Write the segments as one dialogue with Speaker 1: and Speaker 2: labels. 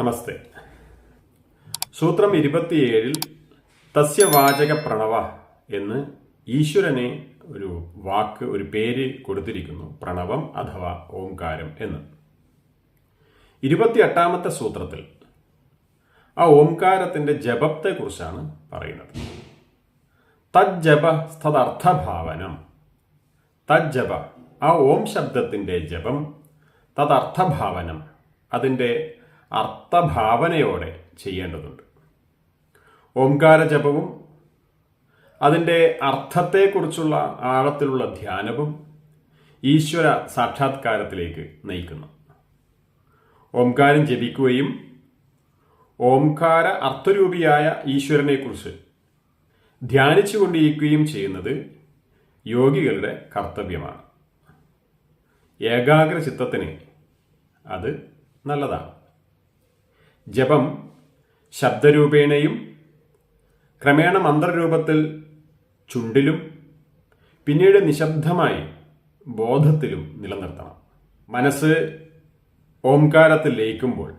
Speaker 1: നമസ്തേ. സൂത്രം 27 തസ്യ വാചക പ്രണവ എന്ന് ഈശ്വരനെ ഒരു വാക്ക്, ഒരു പേര് കൊടുത്തിരിക്കുന്നു, പ്രണവം അഥവാ ഓംകാരം എന്ന്. 28ാമത്തെ സൂത്രത്തിൽ ആ ഓംകാരത്തിന്റെ ജപത്തെക്കുറിച്ചാണ് പറയുന്നത്. തജ്ജപ തദർത്ഥഭാവനം. തജ്ജപ, ആ ഓം ശബ്ദത്തിന്റെ ജപം, തദർത്ഥഭാവനം, അതിൻ്റെ അർത്ഥഭാവനയോടെ ചെയ്യേണ്ടതുണ്ട്. ഓംകാര ജപവും അതിൻ്റെ അർത്ഥത്തെക്കുറിച്ചുള്ള ആഴത്തിലുള്ള ധ്യാനവും ഈശ്വര സാക്ഷാത്കാരത്തിലേക്ക് നയിക്കുന്നു. ഓംകാരം ജപിക്കുകയും ഓംകാര അർത്ഥരൂപിയായ ഈശ്വരനെക്കുറിച്ച് ധ്യാനിച്ചുകൊണ്ടിരിക്കുകയും ചെയ്യുന്നത് യോഗികളുടെ കർത്തവ്യമാണ്. ഏകാഗ്ര ചിത്തത്തിന് അത് നല്ലതാണ്. ജപം ശബ്ദരൂപേണയും ക്രമേണ മന്ത്രരൂപത്തിൽ ചുണ്ടിലും പിന്നീട് നിശബ്ദമായി ബോധത്തിലും നിലനിർത്തണം. മനസ്സ് ഓംകാരത്തിൽ ലയിക്കുമ്പോൾ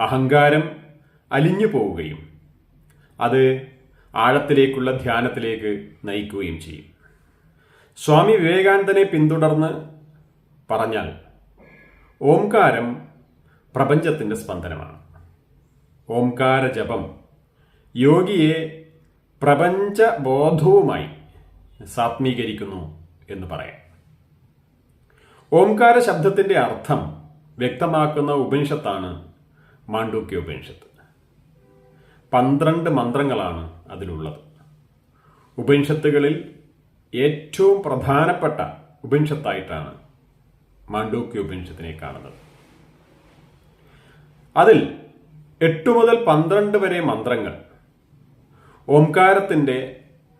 Speaker 1: അഹങ്കാരം അലിഞ്ഞു പോവുകയും അത് ആഴത്തിലേക്കുള്ള ധ്യാനത്തിലേക്ക് നയിക്കുകയും ചെയ്യും. സ്വാമി വിവേകാനന്ദനെ പിന്തുടർന്ന് പറഞ്ഞാൽ ഓംകാരം പ്രപഞ്ചത്തിൻ്റെ സ്പന്ദനമാണ്. ഓംകാര ജപം യോഗിയെ പ്രപഞ്ചബോധവുമായി സാത്മീകരിക്കുന്നു എന്ന് പറയാം. ഓംകാര ശബ്ദത്തിന്റെ അർത്ഥം വ്യക്തമാക്കുന്ന ഉപനിഷത്താണ് മാണ്ഡൂക്യ ഉപനിഷത്ത്. 12 മന്ത്രങ്ങളാണ് അതിലുള്ളത്. ഉപനിഷത്തുകളിൽ ഏറ്റവും പ്രധാനപ്പെട്ട ഉപനിഷത്തായിട്ടാണ് മാണ്ഡൂക്യ ഉപനിഷത്തിനെ കാണുന്നത്. അതിൽ 8 മുതൽ 12 വരെ മന്ത്രങ്ങൾ ഓംകാരത്തിൻ്റെ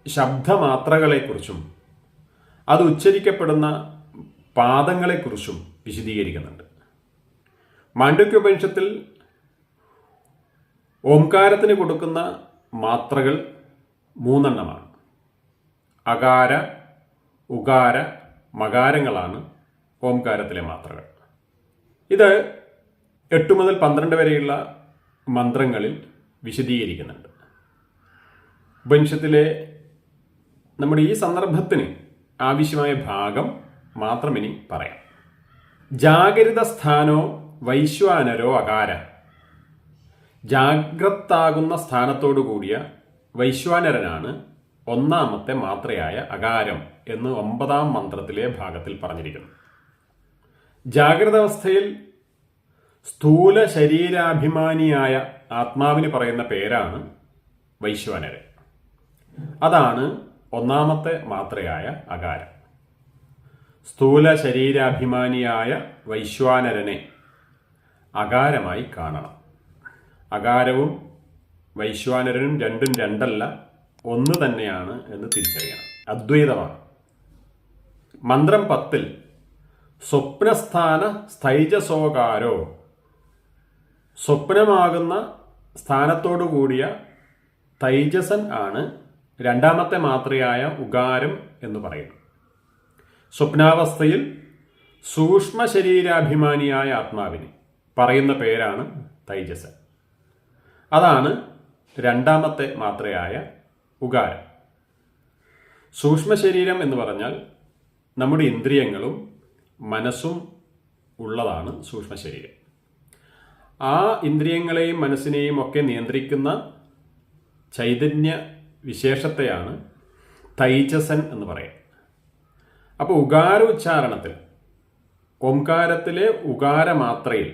Speaker 1: ശബ്ദമാത്രകളെക്കുറിച്ചും അത് ഉച്ചരിക്കപ്പെടുന്ന പാദങ്ങളെക്കുറിച്ചും വിശദീകരിക്കുന്നുണ്ട്. മാണ്ഡൂക്യോപനിഷത്തിൽ ഓംകാരത്തിന് കൊടുക്കുന്ന മാത്രകൾ 3 എണ്ണമാണ്. അകാര, ഉകാര, മകാരങ്ങളാണ് ഓംകാരത്തിലെ മാത്രകൾ. ഇത് 8 മുതൽ 12 വരെയുള്ള മന്ത്രങ്ങളിൽ വിശദീകരിക്കുന്നുണ്ട്. ഉപനിഷത്തിലെ നമ്മുടെ ഈ സന്ദർഭത്തിന് ആവശ്യമായ ഭാഗം മാത്രം ഇനി പറയാം. ജാഗരിത സ്ഥാനോ വൈശ്വാനരോ അകാര. ജാഗ്രത്താകുന്ന സ്ഥാനത്തോടു കൂടിയ വൈശ്വാനരനാണ് 1ാമത്തെ മാത്രയായ അകാരം എന്ന് 9ാം മന്ത്രത്തിലെ ഭാഗത്തിൽ പറഞ്ഞിരിക്കുന്നു. ജാഗ്രതാവസ്ഥയിൽ സ്ഥൂല ശരീരാഭിമാനിയായ ആത്മാവിന് പറയുന്ന പേരാണ് വൈശ്വാനരൻ. അതാണ് 1ാമത്തെ മാത്രയായ അകാരം. സ്ഥൂല ശരീരാഭിമാനിയായ വൈശ്വാനരനെ അകാരമായി കാണണം. അകാരവും വൈശ്വാനരനും രണ്ടും രണ്ടല്ല, ഒന്ന് തന്നെയാണ് എന്ന് തിരിച്ചറിയണം. അദ്വൈതമാണ്. മന്ത്രം 10 സ്വപ്നസ്ഥാന സ്ഥൈജസോകാരോ. സ്വപ്നമാകുന്ന സ്ഥാനത്തോടു കൂടിയ തൈജസൻ ആണ് 2ാമത്തെ മാത്രയായ ഉകാരം എന്ന് പറയുന്നു. സ്വപ്നാവസ്ഥയിൽ സൂക്ഷ്മ ശരീരാഭിമാനിയായ ആത്മാവിന് പറയുന്ന പേരാണ് തൈജസൻ. അതാണ് 2ാമത്തെ മാത്രയായ ഉകാരം. സൂക്ഷ്മ ശരീരം എന്ന് പറഞ്ഞാൽ നമ്മുടെ ഇന്ദ്രിയങ്ങളും മനസ്സും ഉള്ളതാണ് സൂക്ഷ്മ ശരീരം. ആ ഇന്ദ്രിയങ്ങളെയും മനസ്സിനെയും ഒക്കെ നിയന്ത്രിക്കുന്ന ചൈതന്യ വിശേഷത്തെയാണ് തൈജസൻ എന്ന് പറയുന്നത്. അപ്പോൾ ഉകാര ഉച്ചാരണത്തിൽ ഓംകാരത്തിലെ ഉകാരമാത്രയിൽ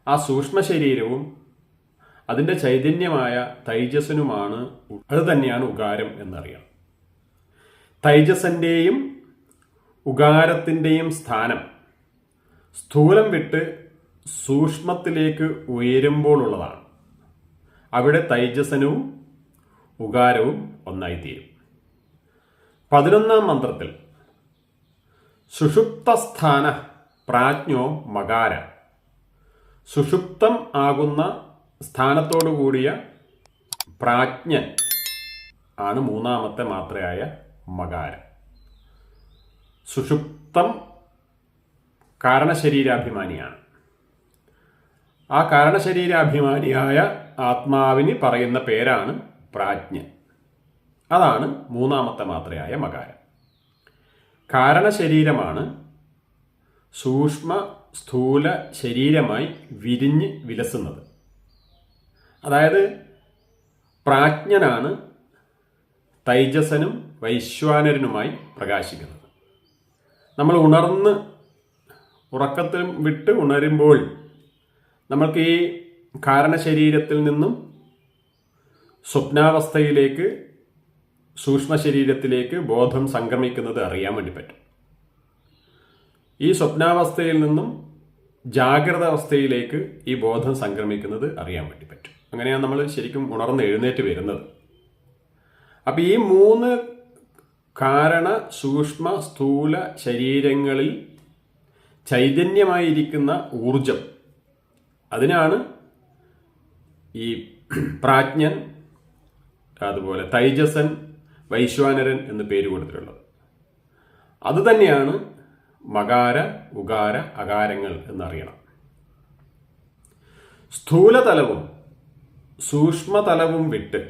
Speaker 1: ആ സൂക്ഷ്മ ശരീരവും അതിൻ്റെ ചൈതന്യമായ തൈജസനുമാണ്. അത് തന്നെയാണ് ഉകാരം എന്നറിയാം. തൈജസന്റെയും ഉകാരത്തിൻ്റെയും സ്ഥാനം സ്ഥൂലം വിട്ട് സൂക്ഷ്മത്തിലേക്ക് ഉയരുമ്പോഴുള്ളതാണ്. അവിടെ തൈജസനും ഉകാരവും ഒന്നായിത്തീരും. 11ാം മന്ത്രത്തിൽ സുഷുപ്തസ്ഥാന പ്രാജ്ഞോ മകാര. സുഷുപ്തം ആകുന്ന സ്ഥാനത്തോടുകൂടിയ പ്രാജ്ഞൻ ആണ് 3ാമത്തെ മാത്രയായ മകാരം. സുഷുപ്തം കാരണശരീരാഭിമാനിയാണ്. ആ കാരണശരീരാഭിമാനിയായ ആത്മാവിന് പറയുന്ന പേരാണ് പ്രാജ്ഞ. അതാണ് മൂന്നാമത്തെ മാത്രയായ മകാരം. കാരണശരീരമാണ് സൂക്ഷ്മ സ്ഥൂല ശരീരമായി വിരിഞ്ഞ് വിലസുന്നത്. അതായത് പ്രാജ്ഞനാണ് തൈജസനും വൈശ്വാനരനുമായി പ്രകാശിക്കുന്നത്. നമ്മൾ ഉറക്കത്തിൽ വിട്ട് ഉണരുമ്പോൾ നമ്മൾക്ക് ഈ കാരണശരീരത്തിൽ നിന്നും സ്വപ്നാവസ്ഥയിലേക്ക്, സൂക്ഷ്മ ശരീരത്തിലേക്ക് ബോധം സംക്രമിക്കുന്നത് അറിയാൻ വേണ്ടി പറ്റും. ഈ സ്വപ്നാവസ്ഥയിൽ നിന്നും ജാഗ്രത അവസ്ഥയിലേക്ക് ഈ ബോധം സംക്രമിക്കുന്നത് അറിയാൻ വേണ്ടി പറ്റും. അങ്ങനെയാണ് നമ്മൾ ശരിക്കും ഉണർന്ന് എഴുന്നേറ്റ് വരുന്നത്. അപ്പം ഈ 3 കാരണ സൂക്ഷ്മ സ്ഥൂല ശരീരങ്ങളിൽ ചൈതന്യമായിരിക്കുന്ന ഊർജം, അതിനാണ് ഈ പ്രാജ്ഞൻ, അതുപോലെ തൈജസൻ, വൈശ്വാനരൻ എന്ന് പേര് കൊടുത്തിട്ടുള്ളത്. അതുതന്നെയാണ് മകാര, ഉകാര, അകാരങ്ങൾ എന്നറിയണം. സ്ഥൂലതലവും സൂക്ഷ്മതലവും വിട്ട്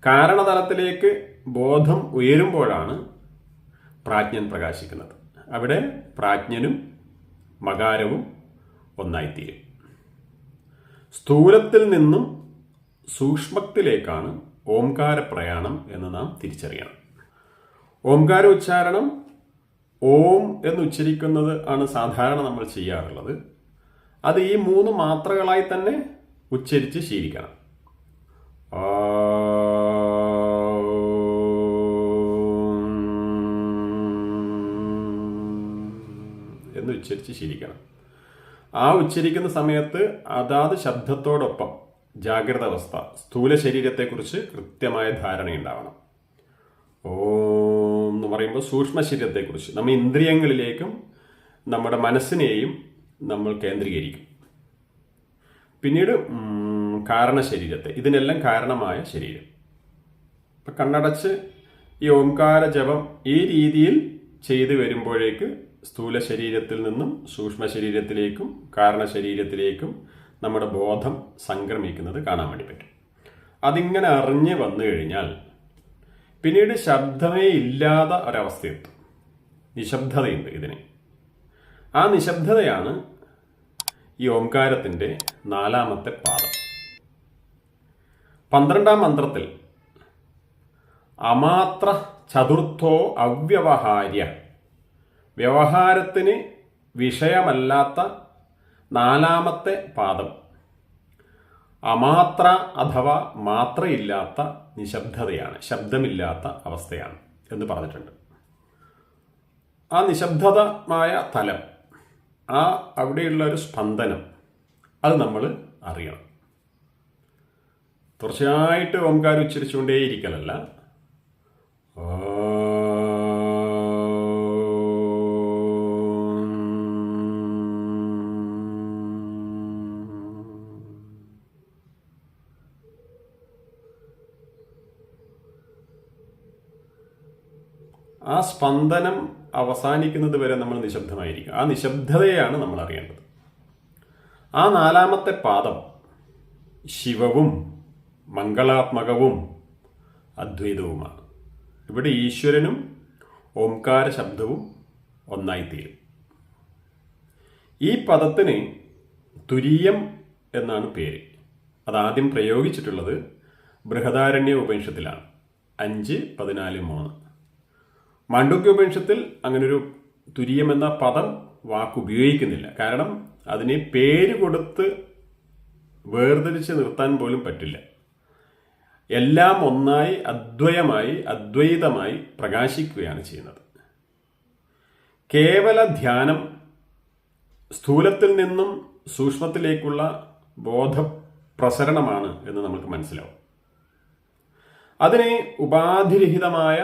Speaker 1: കാരണതലത്തിലേക്ക് ബോധം ഉയരുമ്പോഴാണ് പ്രാജ്ഞൻ പ്രകാശിക്കുന്നത്. അവിടെ പ്രാജ്ഞനും മകാരവും ഒന്നായിത്തീരും. സ്ഥൂലത്തിൽ നിന്നും സൂക്ഷ്മത്തിലേക്കാണ് ഓംകാര പ്രയാണം എന്ന് നാം തിരിച്ചറിയണം. ഓംകാര ഉച്ചാരണം ഓം എന്ന് ഉച്ചരിക്കുന്നത് ആണ് സാധാരണ നമ്മൾ ചെയ്യാറുള്ളത്. അത് ഈ 3 മാത്രകളായി തന്നെ ഉച്ചരിച്ച് ശീലിക്കണം. എന്ന് ഉച്ചരിച്ച് ശീലിക്കണം. ആ ഉച്ചരിക്കുന്ന സമയത്ത് അതാത് ശബ്ദത്തോടൊപ്പം ജാഗ്രത അവസ്ഥ, സ്ഥൂല ശരീരത്തെക്കുറിച്ച് കൃത്യമായ ധാരണയുണ്ടാവണം. ഓം എന്ന് പറയുമ്പോൾ സൂക്ഷ്മ ശരീരത്തെക്കുറിച്ച്, നമ്മൾ ഇന്ദ്രിയങ്ങളിലേക്കും നമ്മുടെ മനസ്സിനെയും നമ്മൾ കേന്ദ്രീകരിക്കും. പിന്നീട് കാരണശരീരത്തെ, ഇതിനെല്ലാം കാരണമായ ശരീരം. ഇപ്പം കണ്ണടച്ച് ഈ ഓംകാര ജപം ഈ രീതിയിൽ ചെയ്തു വരുമ്പോഴേക്ക് സ്ഥൂല ശരീരത്തിൽ നിന്നും സൂക്ഷ്മ ശരീരത്തിലേക്കും കാരണശരീരത്തിലേക്കും നമ്മുടെ ബോധം സംക്രമിക്കുന്നത് കാണാൻ വേണ്ടി പറ്റും. അതിങ്ങനെ അറിഞ്ഞ് വന്നു കഴിഞ്ഞാൽ പിന്നീട് ശബ്ദമേ ഇല്ലാത്ത ഒരവസ്ഥയെത്തും. നിശബ്ദതയുണ്ട് ഇതിന്. ആ നിശബ്ദതയാണ് ഈ ഓംകാരത്തിൻ്റെ 4ാമത്തെ പാദം. 12ാം മന്ത്രത്തിൽ അമാത്ര ചതുർത്ഥോ അവ്യവഹാര്യ, വ്യവഹാരത്തിന് വിഷയമല്ലാത്ത 4ാമത്തെ പാദം അമാത്ര അഥവാ മാത്രയില്ലാത്ത നിശബ്ദതയാണ്, ശബ്ദമില്ലാത്ത അവസ്ഥയാണ് എന്ന് പറഞ്ഞിട്ടുണ്ട്. ആ നിശബ്ദമായ തലം, ആ അവിടെയുള്ള ഒരു സ്പന്ദനം, അത് നമ്മൾ അറിയണം. തുടർച്ചയായിട്ട് ഓംകാരം ഉച്ചരിച്ചുകൊണ്ടേയിരിക്കലല്ല. ആ സ്പന്ദനം അവസാനിക്കുന്നത് വരെ നമ്മൾ നിശബ്ദമായിരിക്കും. ആ നിശബ്ദതയാണ് നമ്മൾ അറിയേണ്ടത്. ആ 4ാമത്തെ പാദം ശിവവും മംഗളാത്മകവും അദ്വൈതവുമാണ്. ഇവിടെ ഈശ്വരനും ഓംകാര ശബ്ദവും ഒന്നായിത്തീരും. ഈ പദത്തിന് തുരീയം എന്നാണ് പേര്. അതാദ്യം പ്രയോഗിച്ചിട്ടുള്ളത് ബൃഹദാരണ്യ ഉപനിഷത്തിലാണ്, 5:14-3. മാണ്ഡൂക്യോപനിഷത്തിൽ അങ്ങനൊരു തുരീയം എന്ന പദം വാക്കുപയോഗിക്കുന്നില്ല. കാരണം അതിന് പേര് കൊടുത്ത് വേർതിരിച്ച് നിർത്താൻ പോലും പറ്റില്ല. എല്ലാം ഒന്നായി അദ്വയമായി അദ്വൈതമായി പ്രകാശിക്കുകയാണ് ചെയ്യുന്നത്. കേവല ധ്യാനം സ്ഥൂലത്തിൽ നിന്നും സൂക്ഷ്മത്തിലേക്കുള്ള ബോധപ്രസരണമാണ് എന്ന് നമുക്ക് മനസ്സിലാവും. അതിന് ഉപാധിരഹിതമായ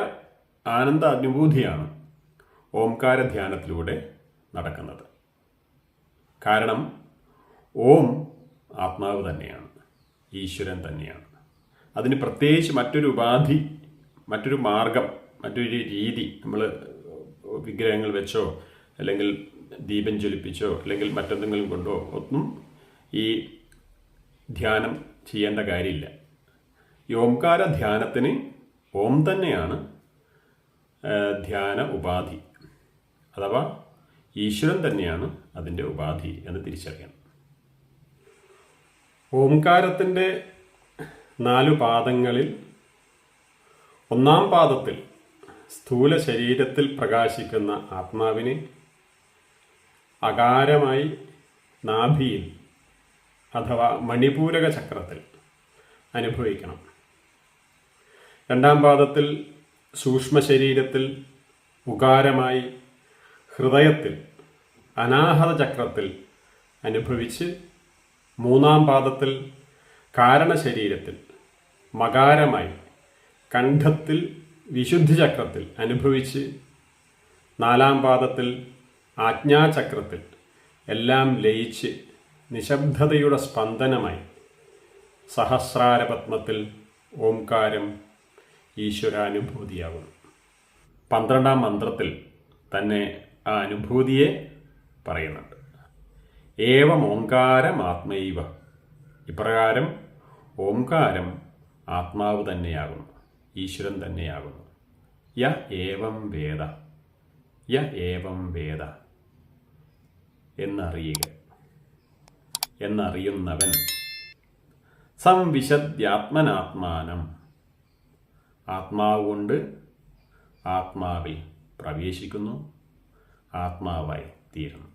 Speaker 1: ആനന്ദ അനുഭൂതിയാണ് ഓംകാര ധ്യാനത്തിലൂടെ നടക്കുന്നത്. കാരണം ഓം ആത്മാവ് തന്നെയാണ്, ഈശ്വരൻ തന്നെയാണ്. അതിന് പ്രത്യേകിച്ച് മറ്റൊരു ഉപാധി, മറ്റൊരു മാർഗം, മറ്റൊരു രീതി നമ്മൾ വിഗ്രഹങ്ങൾ വെച്ചോ അല്ലെങ്കിൽ ദീപം ജ്വലിപ്പിച്ചോ അല്ലെങ്കിൽ മറ്റെന്തെങ്കിലും കൊണ്ടോ ഒന്നും ഈ ധ്യാനം ചെയ്യേണ്ട കാര്യമില്ല. ഈ ഓംകാര ധ്യാനത്തിന് ഓം തന്നെയാണ് ധ്യാന ഉപാധി, അഥവാ ഈശ്വരൻ തന്നെയാണ് അതിൻ്റെ ഉപാധി എന്ന് തിരിച്ചറിയണം. ഓംകാരത്തിൻ്റെ 4 പാദങ്ങളിൽ ഒന്നാം പാദത്തിൽ സ്ഥൂല ശരീരത്തിൽ പ്രകാശിക്കുന്ന ആത്മാവിനെ അകാരമായി നാഭിയിൽ അഥവാ മണിപൂരക ചക്രത്തിൽ അനുഭവിക്കണം. രണ്ടാം പാദത്തിൽ സൂക്ഷ്മ ശരീരത്തിൽ ഉകാരമായി ഹൃദയത്തിൽ അനാഹത ചക്രത്തിൽ അനുഭവിച്ച് മൂന്നാം പാദത്തിൽ കാരണശരീരത്തിൽ മകാരമായി കണ്ഠത്തിൽ വിശുദ്ധി ചക്രത്തിൽ അനുഭവിച്ച് നാലാം പാദത്തിൽ ആജ്ഞാചക്രത്തിൽ എല്ലാം ലയിച്ച് നിശബ്ദതയുടെ സ്പന്ദനമായി സഹസ്രാരപത്മത്തിൽ ഓംകാരം ഈശ്വരാനുഭൂതിയാകുന്നു. 12ാം മന്ത്രത്തിൽ തന്നെ ആ അനുഭൂതിയെ പറയുന്നുണ്ട്. ഏവം ഓംകാരമാത്മൈവ, ഇപ്രകാരം ഓംകാരം ആത്മാവ് തന്നെയാകുന്നു, ഈശ്വരൻ തന്നെയാകുന്നു. യ ഏവം വേദ, യ ഏവം വേദ എന്നറിയുക, എന്നറിയുന്നവൻ സംവിശദ്യാത്മനാത്മാനം, ആത്മാവ് കൊണ്ട് ആത്മാവിൽ പ്രവേശിക്കുന്നു, ആത്മാവായി തീരുന്നു.